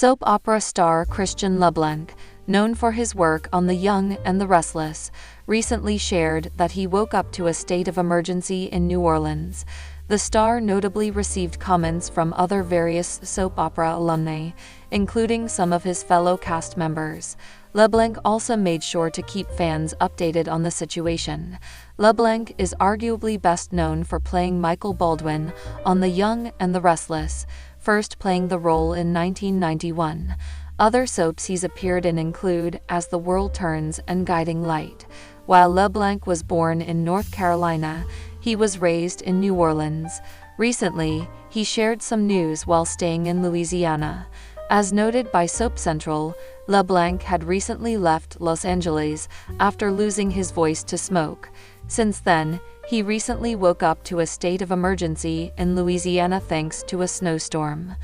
Soap opera star Christian Leblance, known for his work on The Young and the Restless, recently shared that he woke up to a state of emergency in New Orleans. The star notably received comments from other various soap opera alumni, including some of his fellow cast members. Leblance also made sure to keep fans updated on the situation. Leblance is arguably best known for playing Michael Baldwin on The Young and the Restless, first playing the role in 1991. Other soaps he's appeared in include As the World Turns and Guiding Light. While Leblance was born in North Carolina, he was raised in New Orleans. Recently, he shared some news while staying in Louisiana. As noted by Soap Central, Leblance had recently left Los Angeles after losing his voice to smoke. Since then, he recently woke up to a state of emergency in Louisiana thanks to a snowstorm.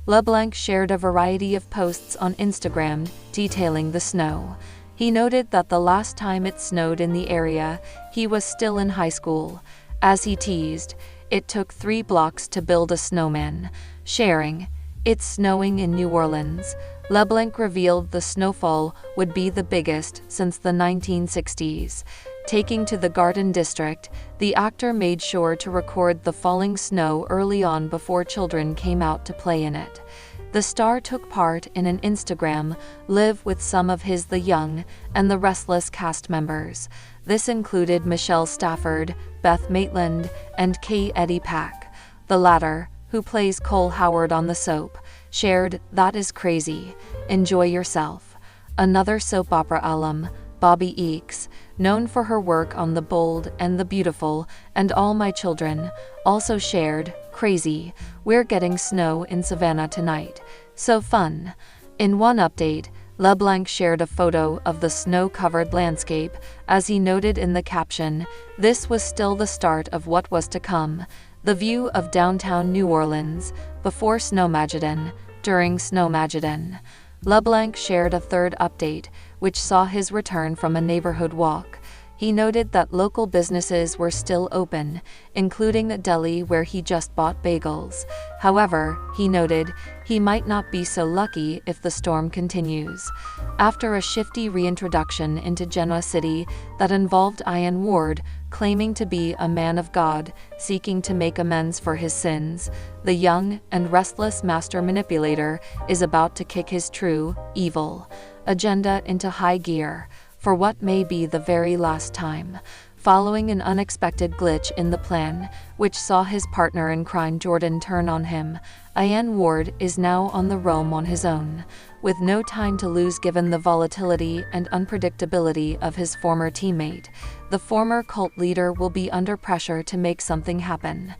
Leblance shared a variety of posts on Instagram detailing the snow. He noted that the last time it snowed in the area, he was still in high school. As he teased, it took 3 blocks to build a snowman, sharing, "It's snowing in New Orleans." Leblance revealed the snowfall would be the biggest since the 1960s. Taking to the Garden District, the actor made sure to record the falling snow early on before children came out to play in it. The star took part in an Instagram Live with some of his The Young and the Restless cast members. This included Michelle Stafford, Beth Maitland, and K. Eddie Pack. The latter, who plays Cole Howard on the soap, shared, "That is crazy. Enjoy yourself." Another soap opera alum, Bobby Eakes, known for her work on The Bold and the Beautiful and All My Children, also shared, "Crazy, we're getting snow in Savannah tonight. So fun." In one update, Leblance shared a photo of the snow-covered landscape, as he noted in the caption, "This was still the start of what was to come. The view of downtown New Orleans, before Snowmageddon, during Snowmageddon." Leblance shared a third update, which saw his return from a neighborhood walk. He noted that local businesses were still open, including a deli where he just bought bagels. However, he noted, he might not be so lucky if the storm continues. After a shifty reintroduction into Genoa City that involved Ian Ward claiming to be a man of God, seeking to make amends for his sins, the young and restless master manipulator is about to kick his true, evil agenda into high gear, for what may be the very last time. Following an unexpected glitch in the plan, which saw his partner in crime Jordan turn on him, Ian Ward is now on the roam on his own, with no time to lose given the volatility and unpredictability of his former teammate. The former cult leader will be under pressure to make something happen.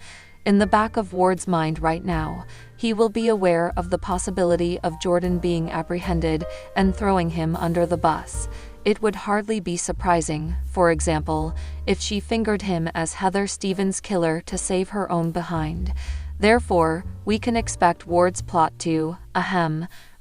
In the back of Ward's mind right now, he will be aware of the possibility of Jordan being apprehended and throwing him under the bus. It would hardly be surprising, for example, if she fingered him as Heather Stevens' killer to save her own behind. Therefore, we can expect Ward's plot to,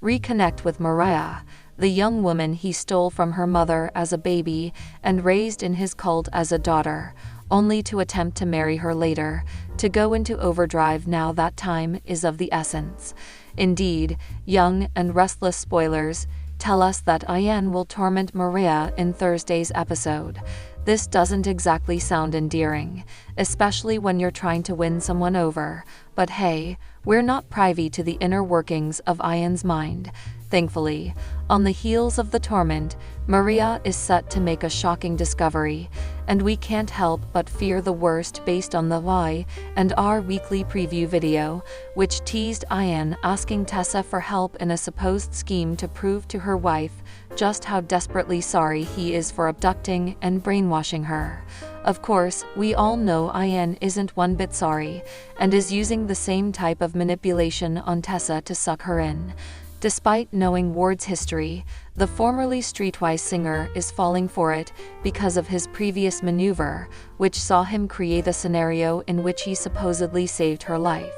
reconnect with Mariah, the young woman he stole from her mother as a baby and raised in his cult as a daughter, only to attempt to marry her later, to go into overdrive now that time is of the essence. Indeed, Young and Restless spoilers tell us that Ian will torment Maria in Thursday's episode. This doesn't exactly sound endearing, especially when you're trying to win someone over, but hey, we're not privy to the inner workings of Ian's mind. Thankfully, on the heels of the torment, Maria is set to make a shocking discovery, and we can't help but fear the worst based on the Y and R weekly preview video, which teased Ian asking Tessa for help in a supposed scheme to prove to her wife just how desperately sorry he is for abducting and brainwashing her. Of course, we all know Ian isn't one bit sorry, and is using the same type of manipulation on Tessa to suck her in. Despite knowing Ward's history, the formerly streetwise singer is falling for it because of his previous maneuver, which saw him create a scenario in which he supposedly saved her life.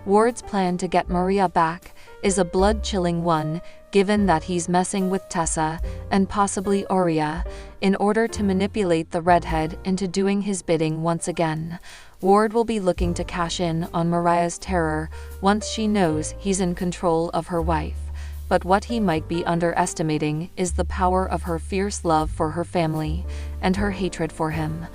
Ward's plan to get Maria back is a blood-chilling one, given that he's messing with Tessa and possibly Aurea in order to manipulate the redhead into doing his bidding once again. Ward will be looking to cash in on Mariah's terror once she knows he's in control of her wife. but what he might be underestimating is the power of her fierce love for her family and her hatred for him.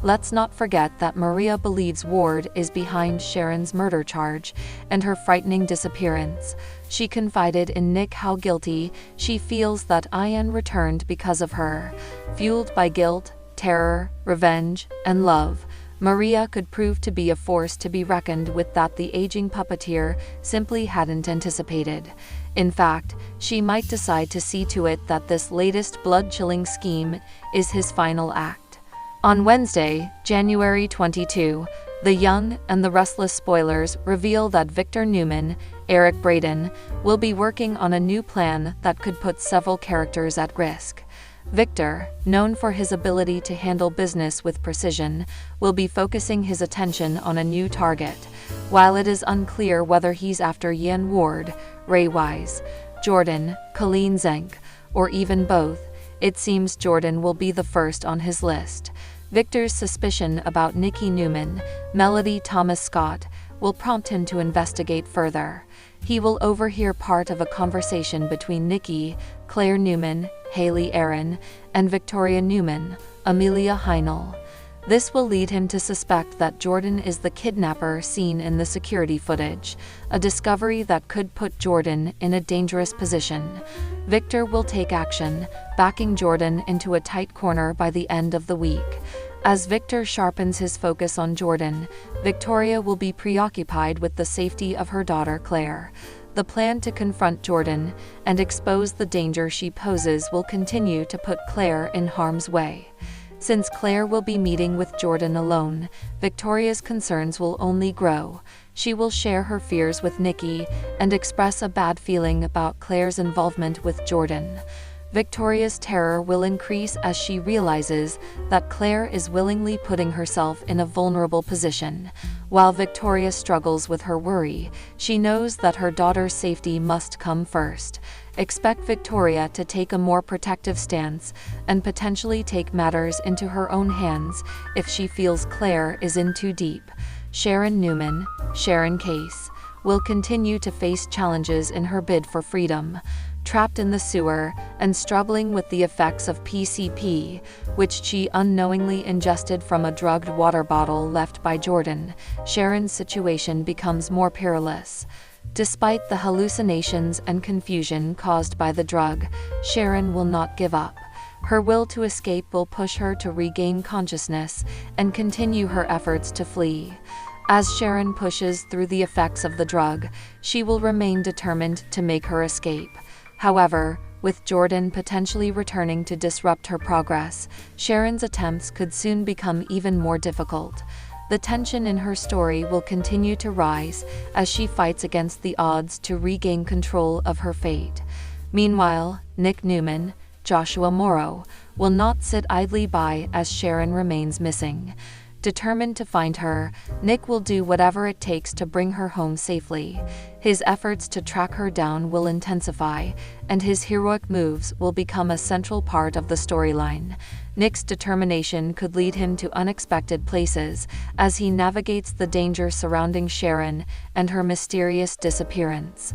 Let's not forget that Maria believes Ward is behind Sharon's murder charge and her frightening disappearance. She confided in Nick how guilty she feels that Ian returned because of her. Fueled by guilt, terror, revenge, and love, Maria could prove to be a force to be reckoned with that the aging puppeteer simply hadn't anticipated. In fact, she might decide to see to it that this latest blood-chilling scheme is his final act. On Wednesday, January 22, The Young and the Restless spoilers reveal that Victor Newman, Eric Braeden, will be working on a new plan that could put several characters at risk. Victor, known for his ability to handle business with precision, will be focusing his attention on a new target. While it is unclear whether he's after Ian Ward, Ray Wise, Jordan, Colleen Zenk, or even both, it seems Jordan will be the first on his list. Victor's suspicion about Nikki Newman, Melody Thomas Scott, will prompt him to investigate further. He will overhear part of a conversation between Nikki, Claire Newman, Haley Aaron, and Victoria Newman, Amelia Heinel. This will lead him to suspect that Jordan is the kidnapper seen in the security footage, a discovery that could put Jordan in a dangerous position. Victor will take action, backing Jordan into a tight corner by the end of the week. As Victor sharpens his focus on Jordan, Victoria will be preoccupied with the safety of her daughter Claire. The plan to confront Jordan and expose the danger she poses will continue to put Claire in harm's way. Since Claire will be meeting with Jordan alone, Victoria's concerns will only grow. She will share her fears with Nikki and express a bad feeling about Claire's involvement with Jordan. Victoria's terror will increase as she realizes that Claire is willingly putting herself in a vulnerable position. While Victoria struggles with her worry, she knows that her daughter's safety must come first. Expect Victoria to take a more protective stance and potentially take matters into her own hands if she feels Claire is in too deep. Sharon Newman, Sharon Case, will continue to face challenges in her bid for freedom. Trapped in the sewer and struggling with the effects of PCP, which she unknowingly ingested from a drugged water bottle left by Jordan, Sharon's situation becomes more perilous. Despite the hallucinations and confusion caused by the drug, Sharon will not give up. Her will to escape will push her to regain consciousness and continue her efforts to flee. As Sharon pushes through the effects of the drug, she will remain determined to make her escape. However, with Jordan potentially returning to disrupt her progress, Sharon's attempts could soon become even more difficult. The tension in her story will continue to rise as she fights against the odds to regain control of her fate. Meanwhile, Nick Newman, Joshua Morrow, will not sit idly by as Sharon remains missing. Determined to find her, Nick will do whatever it takes to bring her home safely. His efforts to track her down will intensify, and his heroic moves will become a central part of the storyline. Nick's determination could lead him to unexpected places as he navigates the danger surrounding Sharon and her mysterious disappearance.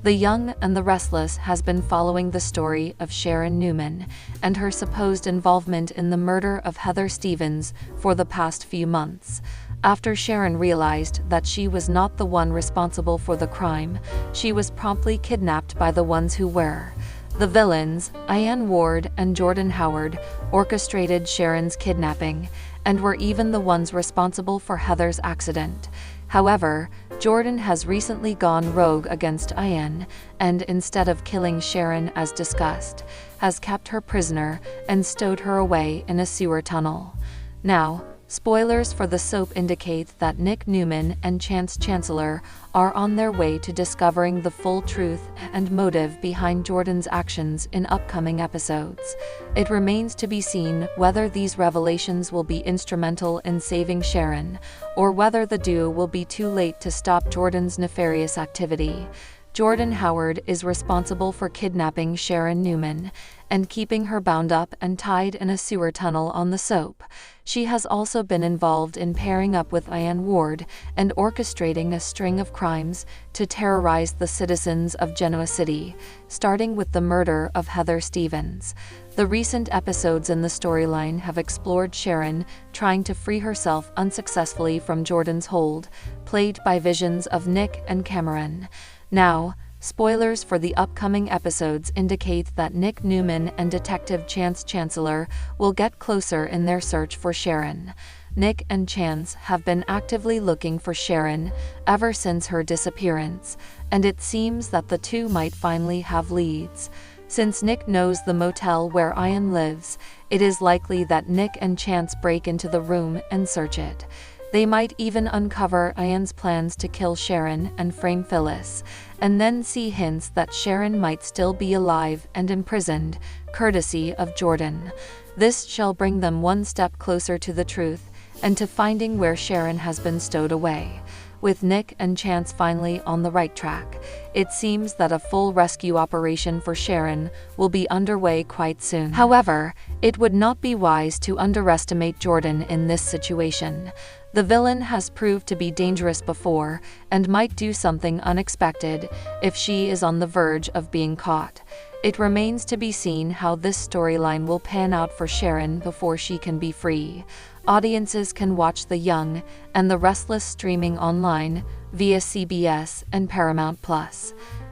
The Young and the Restless has been following the story of Sharon Newman and her supposed involvement in the murder of Heather Stevens for the past few months. After Sharon realized that she was not the one responsible for the crime, she was promptly kidnapped by the ones who were. The villains, Ian Ward and Jordan Howard, orchestrated Sharon's kidnapping and were even the ones responsible for Heather's accident. However, Jordan has recently gone rogue against Ian, and instead of killing Sharon as discussed, has kept her prisoner and stowed her away in a sewer tunnel. Now, spoilers for the soap indicate that Nick Newman and Chance Chancellor are on their way to discovering the full truth and motive behind Jordan's actions in upcoming episodes. It remains to be seen whether these revelations will be instrumental in saving Sharon, or whether the duo will be too late to stop Jordan's nefarious activity. Jordan Howard is responsible for kidnapping Sharon Newman and keeping her bound up and tied in a sewer tunnel on the soap. She has also been involved in pairing up with Ian Ward and orchestrating a string of crimes to terrorize the citizens of Genoa City, starting with the murder of Heather Stevens. The recent episodes in the storyline have explored Sharon trying to free herself unsuccessfully from Jordan's hold, played by visions of Nick and Cameron. Now, spoilers for the upcoming episodes indicate that Nick Newman and Detective Chance Chancellor will get closer in their search for Sharon. Nick and Chance have been actively looking for Sharon ever since her disappearance, and it seems that the two might finally have leads. Since Nick knows the motel where Ian lives, it is likely that Nick and Chance break into the room and search it. They might even uncover Ian's plans to kill Sharon and frame Phyllis, and then see hints that Sharon might still be alive and imprisoned, courtesy of Jordan. This shall bring them one step closer to the truth and to finding where Sharon has been stowed away. With Nick and Chance finally on the right track, it seems that a full rescue operation for Sharon will be underway quite soon. However, it would not be wise to underestimate Jordan in this situation. The villain has proved to be dangerous before and might do something unexpected if she is on the verge of being caught. It remains to be seen how this storyline will pan out for Sharon before she can be free. Audiences can watch The Young and The Restless streaming online via CBS and Paramount+.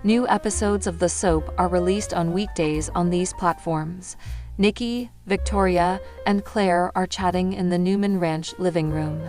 New episodes of the soap are released on weekdays on these platforms. Nikki, Victoria, and Claire are chatting in the Newman Ranch living room.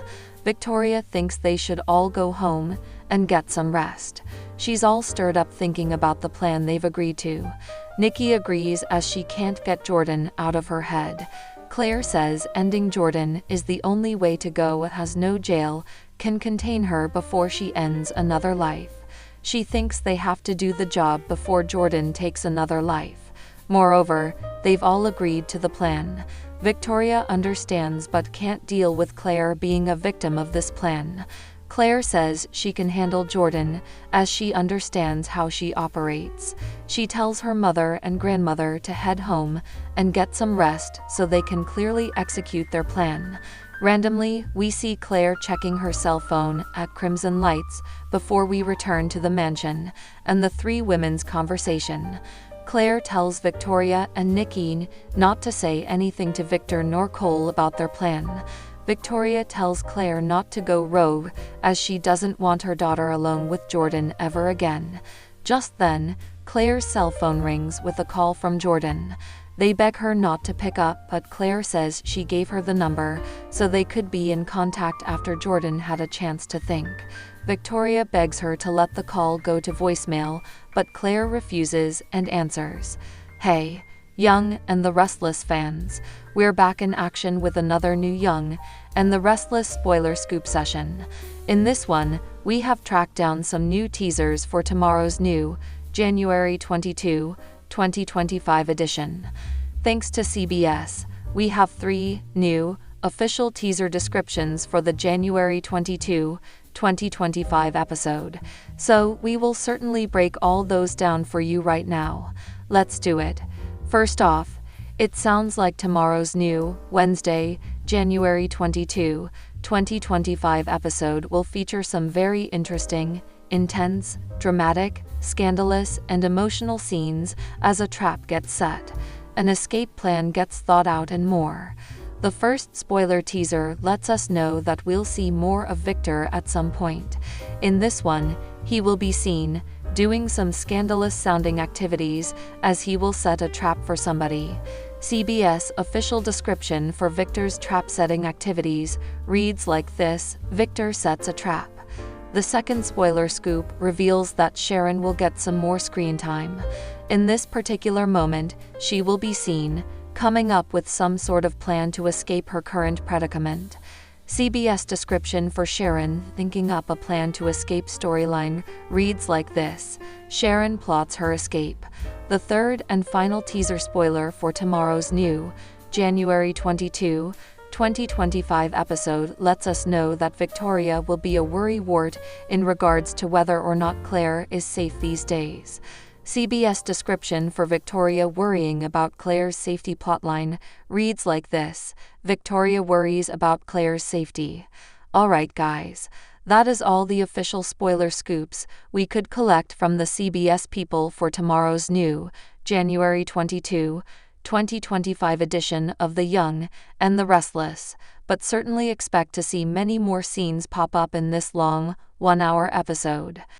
Victoria thinks they should all go home and get some rest. She's all stirred up thinking about the plan they've agreed to. Nikki agrees as she can't get Jordan out of her head. Claire says ending Jordan is the only way to go, as no jail can contain her before she ends another life. She thinks they have to do the job before Jordan takes another life. Moreover, they've all agreed to the plan. Victoria understands but can't deal with Claire being a victim of this plan. Claire says she can handle Jordan, as she understands how she operates. She tells her mother and grandmother to head home and get some rest so they can clearly execute their plan. Randomly, we see Claire checking her cell phone at Crimson Lights before we return to the mansion and the three women's conversation. Claire tells Victoria and Nikki not to say anything to Victor nor Cole about their plan. Victoria tells Claire not to go rogue, as she doesn't want her daughter alone with Jordan ever again. Just then, Claire's cell phone rings with a call from Jordan. They beg her not to pick up, but Claire says she gave her the number so they could be in contact after Jordan had a chance to think. Victoria begs her to let the call go to voicemail, but Claire refuses and answers. Hey, Young and the Restless fans, we're back in action with another new Young and the Restless spoiler scoop session. In this one, we have tracked down some new teasers for tomorrow's new January 22, 2025 edition. Thanks to CBS, we have 3 new official teaser descriptions for the January 22, 2025 episode. So we will certainly break all those down for you right now. Let's do it. First off, it sounds like tomorrow's new, Wednesday, January 22, 2025 episode will feature some very interesting, intense, dramatic, scandalous, and emotional scenes as a trap gets set, an escape plan gets thought out, and more. The first spoiler teaser lets us know that we'll see more of Victor at some point. In this one, he will be seen doing some scandalous-sounding activities as he will set a trap for somebody. CBS official description for Victor's trap-setting activities reads like this: Victor sets a trap. The second spoiler scoop reveals that Sharon will get some more screen time. In this particular moment, she will be seen coming up with some sort of plan to escape her current predicament. CBS description for Sharon thinking up a plan to escape storyline reads like this: Sharon plots her escape. The third and final teaser spoiler for tomorrow's new January 22, 2025 episode lets us know that Victoria will be a worrywart in regards to whether or not Claire is safe these days. CBS description for Victoria worrying about Claire's safety plotline reads like this: Victoria worries about Claire's safety. Alright guys, that is all the official spoiler scoops we could collect from the CBS people for tomorrow's new, January 22, 2025 edition of The Young and the Restless, but certainly expect to see many more scenes pop up in this long, 1-hour episode.